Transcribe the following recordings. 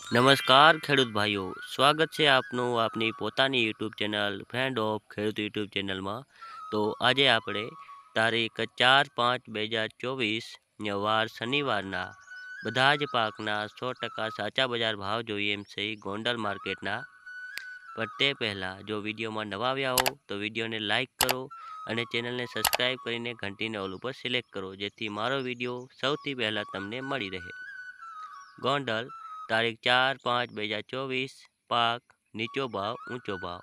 નમસ્કાર ખેડૂત ભાઈઓ, સ્વાગત છે આપનું આપની પોતાની યુટ્યુબ ચેનલ ફ્રેન્ડ ઓફ ખેડૂત યુટ્યુબ ચેનલમાં. તો આજે આપણે તારીખ 4/5/2024 ને વાર શનિવારના બધા જ પાકના 100% સાચા બજાર ભાવ જોઈએ એમ છે ગોંડલ માર્કેટના. પણ તે પહેલાં જો વિડીયોમાં નવા આવ્યા હો તો વિડીયોને લાઇક કરો અને ચેનલને સબસ્ક્રાઈબ કરીને ઘંટીને ઓલ ઉપર સિલેક્ટ કરો, જેથી મારો વિડીયો સૌથી પહેલાં તમને મળી રહે. ગોંડલ તારીખ 4/5/2024 પાક નીચો ભાવ ઊંચો ભાવ,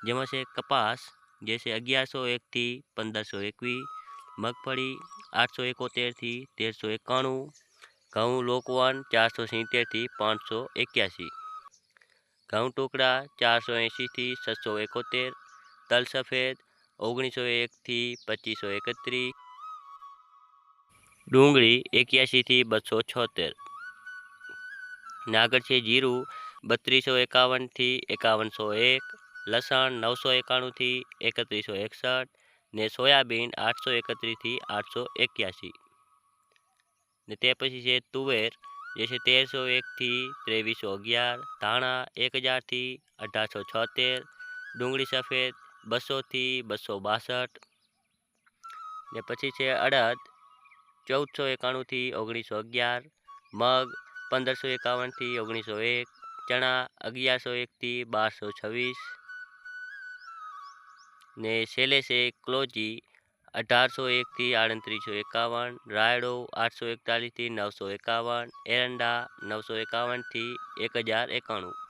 જેમાં છે કપાસ જે છે 1101 થી 1521, મગફળી 871 થી 1391, ઘઉં લોકવન 470 થી 581, ઘઉં ટુકડા 480 થી 671, તલ સફેદ 1901 થી 2531, ડુંગળી 81 થી 276. ને આગળ છે જીરું 3251 થી 5101, લસણ 991 થી 3161, ને સોયાબીન 831 થી 881. ને તે પછી છે તુવેર જે છે 1301 થી 2311, ધાણા 1000 થી 1876, ડુંગળી સફેદ 200 થી 262. ને પછી છે અડદ 1491 થી 1911, મગ 1551 થી 1901, ચણા 1101 થી 1226, ને છેલ્લે છે ક્લોજી 1801 થી 3851, રાયડો 841 થી 951, એરંડા 951 થી 1091.